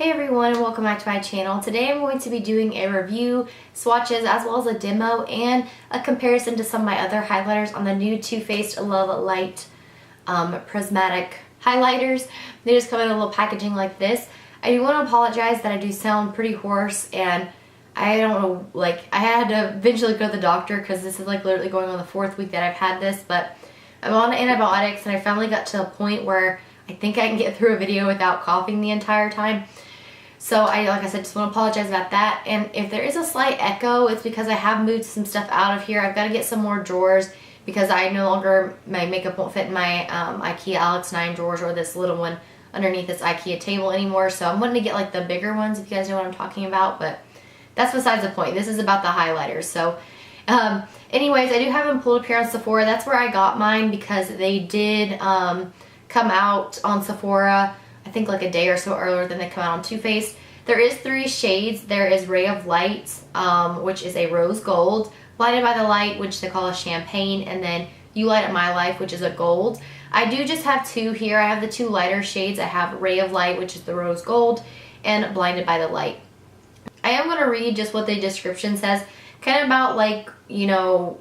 Hey everyone, and welcome back to my channel. Today I'm going to be doing a review, swatches, as well as a demo and a comparison to some of my other highlighters on the new Too Faced Love Light Prismatic highlighters. They just come in a little packaging like this. I do want to apologize that I do sound pretty hoarse, and I don't know, like, I had to eventually go to the doctor because this is like literally going on the 4th week that I've had this, but I'm on antibiotics and I finally got to a point where I think I can get through a video without coughing the entire time. So like I said, just want to apologize about that. And if there is a slight echo, it's because I have moved some stuff out of here. I've got to get some more drawers because I no longer, my makeup won't fit in my IKEA Alex 9 drawers or this little one underneath this IKEA table anymore. So I'm wanting to get like the bigger ones, if you guys know what I'm talking about, but that's besides the point. This is about the highlighters. So anyways, I do have them pulled up here on Sephora. That's where I got mine because they did come out on Sephora, I think like a day or so earlier than they come out on Too Faced. There is 3 shades. There is Ray of Light, which is a rose gold, Blinded by the Light, which they call a champagne, and then You Light Up My Life, which is a gold. I do just have 2 here. I have the 2 lighter shades. I have Ray of Light, which is the rose gold, and Blinded by the Light. I am going to read just what the description says, kind of about like, you know,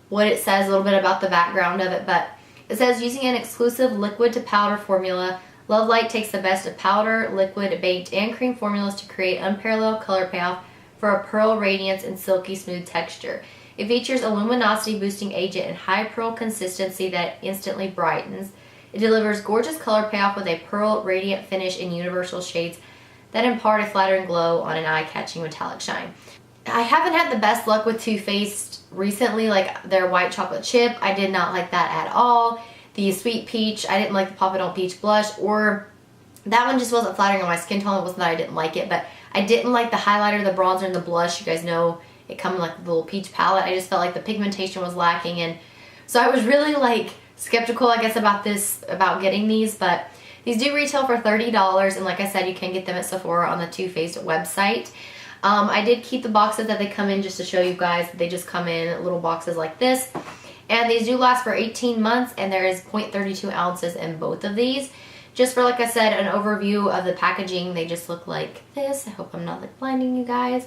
what it says, a little bit about the background of it, but it says, using an exclusive liquid to powder formula, Love Light takes the best of powder, liquid, baked, and cream formulas to create unparalleled color payoff for a pearl radiance and silky smooth texture. It features a luminosity boosting agent and high pearl consistency that instantly brightens. It delivers gorgeous color payoff with a pearl radiant finish in universal shades that impart a flattering glow on an eye-catching metallic shine. I haven't had the best luck with Too Faced recently, like their white chocolate chip. I did not like that at all. The sweet peach, I didn't like the Pop It On Peach blush, or that one just wasn't flattering on my skin tone. It wasn't that I didn't like it, but I didn't like the highlighter, the bronzer, and the blush. You guys know it comes in like the little peach palette. I just felt like the pigmentation was lacking, and so I was really like skeptical, I guess, about getting these, but these do retail for $30, and like I said, you can get them at Sephora on the Too Faced website. I did keep the boxes that they come in just to show you guys. They just come in little boxes like this. And these do last for 18 months, and there is 0.32 ounces in both of these. Just for, like I said, an overview of the packaging, they just look like this. I hope I'm not like blinding you guys.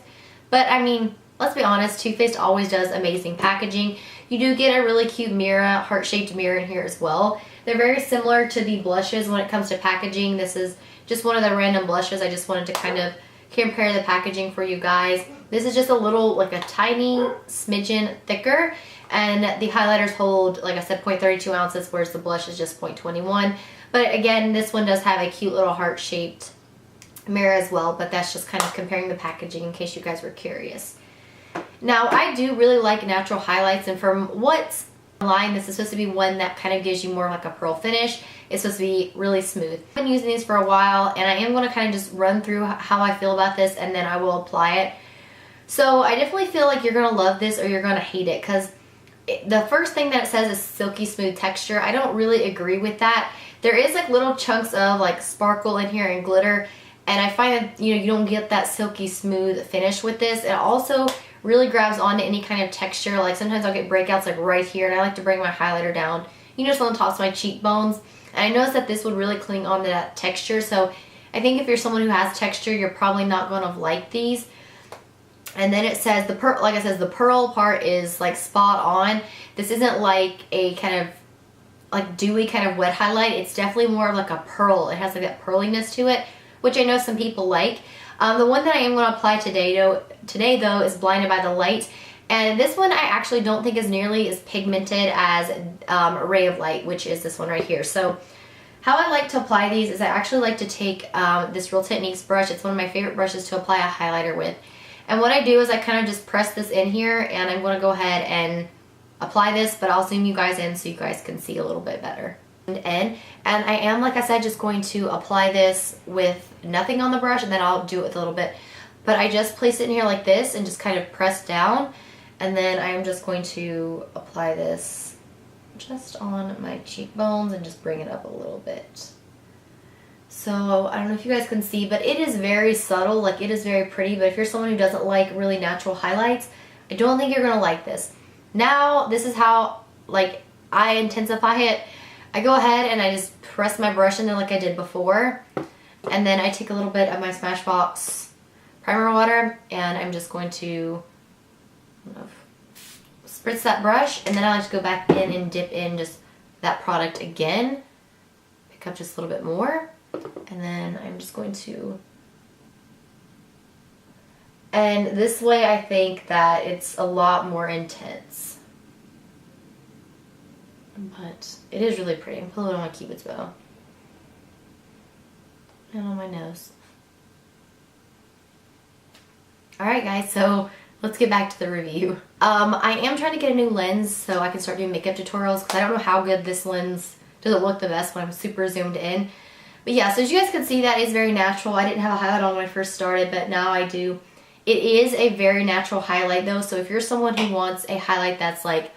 But I mean, let's be honest, Too Faced always does amazing packaging. You do get a really cute mirror, heart-shaped mirror in here as well. They're very similar to the blushes when it comes to packaging. This is just one of the random blushes. I just wanted to kind of compare the packaging for you guys. This is just a little, like a tiny smidgen thicker, and the highlighters hold, like I said, 0.32 ounces, whereas the blush is just 0.21. But again, this one does have a cute little heart-shaped mirror as well, but that's just kind of comparing the packaging in case you guys were curious. Now, I do really like natural highlights, and from what's online, this is supposed to be one that kind of gives you more like a pearl finish. It's supposed to be really smooth. I've been using these for a while, and I am going to kind of just run through how I feel about this, and then I will apply it. So I definitely feel like you're going to love this or you're going to hate it, because the first thing that it says is silky smooth texture. I don't really agree with that. There is like little chunks of like sparkle in here and glitter, and I find that, you know, you don't get that silky smooth finish with this. It also really grabs onto any kind of texture. Like sometimes I'll get breakouts like right here, and I like to bring my highlighter down, you know, just on the tops of my cheekbones. And I noticed that this would really cling onto that texture. So I think if you're someone who has texture, you're probably not going to like these. And then it says the pearl, like I said, the pearl part is like spot on. This isn't like a kind of like dewy kind of wet highlight. It's definitely more of like a pearl. It has like that pearliness to it, which I know some people like. The one that I am going to apply today though is Blinded by the Light. And this one I actually don't think is nearly as pigmented as Ray of Light, which is this one right here. So how I like to apply these is I actually like to take this Real Techniques brush. It's one of my favorite brushes to apply a highlighter with. And what I do is I kind of just press this in here, and I'm going to go ahead and apply this, but I'll zoom you guys in so you guys can see a little bit better. And I am, like I said, just going to apply this with nothing on the brush, and then I'll do it with a little bit. But I just place it in here like this and just kind of press down, and then I am just going to apply this just on my cheekbones and just bring it up a little bit. So I don't know if you guys can see, but it is very subtle, like it is very pretty. But if you're someone who doesn't like really natural highlights, I don't think you're gonna like this. Now, this is how like I intensify it. I go ahead and I just press my brush in there like I did before, And then I take a little bit of my Smashbox primer water and I'm just going to spritz that brush, and then I like to go back in and dip in just that product again. Pick up just a little bit more, and then I'm just going to, and this way I think that it's a lot more intense. But it is really pretty. I'm putting it on my Cupid's bow. And on my nose. Alright guys, so let's get back to the review. I am trying to get a new lens so I can start doing makeup tutorials because I don't know how good this lens doesn't look the best when I'm super zoomed in. But yeah, so as you guys can see, that is very natural. I didn't have a highlight on when I first started, but now I do. It is a very natural highlight though, so if you're someone who wants a highlight that's like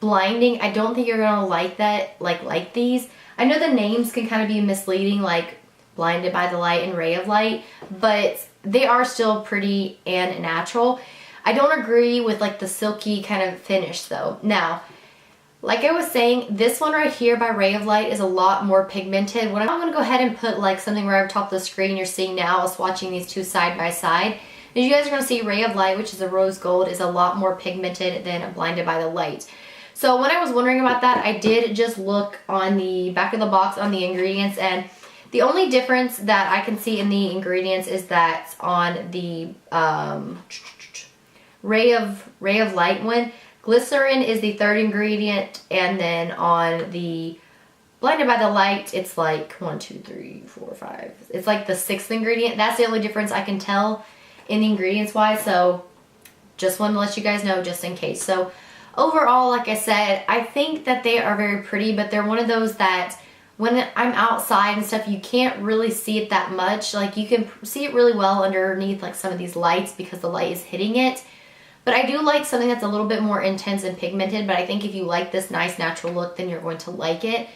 blinding, I don't think you're gonna like that, like these. I know the names can kind of be misleading, like Blinded by the Light and Ray of Light, but they are still pretty and natural. I don't agree with like the silky kind of finish though. Now, like I was saying, this one right here by Ray of Light is a lot more pigmented. What I'm gonna go ahead and put like something right up top of the screen you're seeing now, swatching these two side by side. As you guys are gonna see, Ray of Light, which is a rose gold, is a lot more pigmented than Blinded by the Light. So when I was wondering about that, I did just look on the back of the box on the ingredients, and the only difference that I can see in the ingredients is that on the Ray of Light one, glycerin is the third ingredient, and then on the Blinded by the Light, it's like 1, 2, 3, 4, 5. It's like the sixth ingredient. That's the only difference I can tell in the ingredients wise, so just wanted to let you guys know just in case. So overall, like I said, I think that they are very pretty, but they're one of those that when I'm outside and stuff, you can't really see it that much. Like you can see it really well underneath like some of these lights because the light is hitting it. But I do like something that's a little bit more intense and pigmented, but I think if you like this nice natural look, then you're going to like it.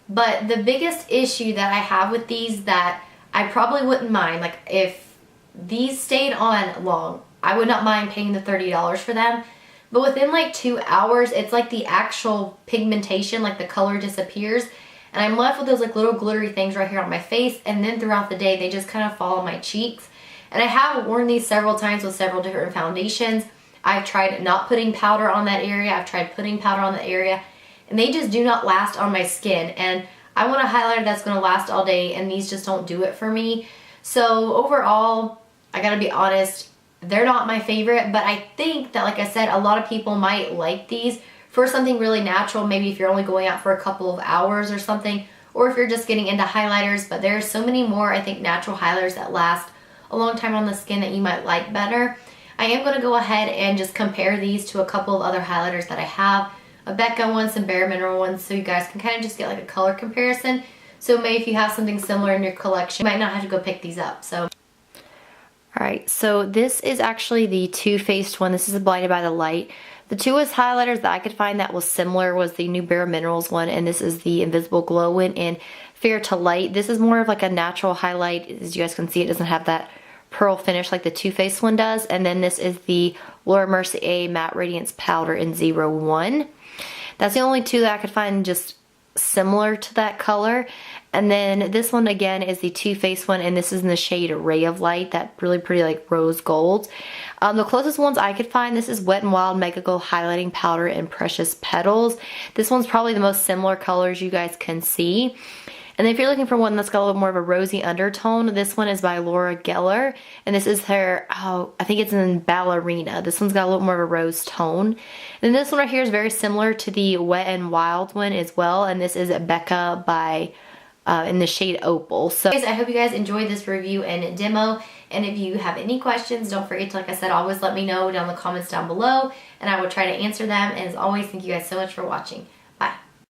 But the biggest issue that I have with these that I probably wouldn't mind, like if these stayed on long, I would not mind paying the $30 for them. But within like 2 hours, it's like the actual pigmentation, like the color disappears. And I'm left with those like little glittery things right here on my face. And then throughout the day, they just kind of fall on my cheeks. And I have worn these several times with several different foundations. I've tried not putting powder on that area. I've tried putting powder on the area. And they just do not last on my skin. And I want a highlighter that's going to last all day. And these just don't do it for me. So overall, I gotta be honest, they're not my favorite. But I think that, like I said, a lot of people might like these for something really natural. Maybe if you're only going out for a couple of hours or something. Or if you're just getting into highlighters. But there's so many more, I think, natural highlighters that last a long time on the skin that you might like better. I am going to go ahead and just compare these to a couple of other highlighters that I have. A Becca one, some Bare Mineral ones, so you guys can kind of just get like a color comparison. So maybe if you have something similar in your collection, you might not have to go pick these up. So, alright, so this is actually the Too Faced one. This is a Blinded by the Light. The two highlighters that I could find that was similar was the new Bare Minerals one, and this is the Invisible Glow one in Fair to Light. This is more of like a natural highlight. As you guys can see, it doesn't have that pearl finish like the Too Faced one does. And then this is the Laura Mercier Matte Radiance Powder in 01. That's the only two that I could find just similar to that color. And then this one again is the Too Faced one, and this is in the shade Ray of Light, that really pretty like rose gold. The closest ones I could find, this is Wet n Wild Mega Glow Highlighting Powder in Precious Petals. This one's probably the most similar colors you guys can see. And if you're looking for one that's got a little more of a rosy undertone, this one is by Laura Geller. And this is her, I think it's in Ballerina. This one's got a little more of a rose tone. And this one right here is very similar to the Wet n Wild one as well. And this is Becca by, in the shade Opal. So guys, I hope you guys enjoyed this review and demo. And if you have any questions, don't forget to, like I said, always let me know down in the comments down below. And I will try to answer them. And as always, thank you guys so much for watching.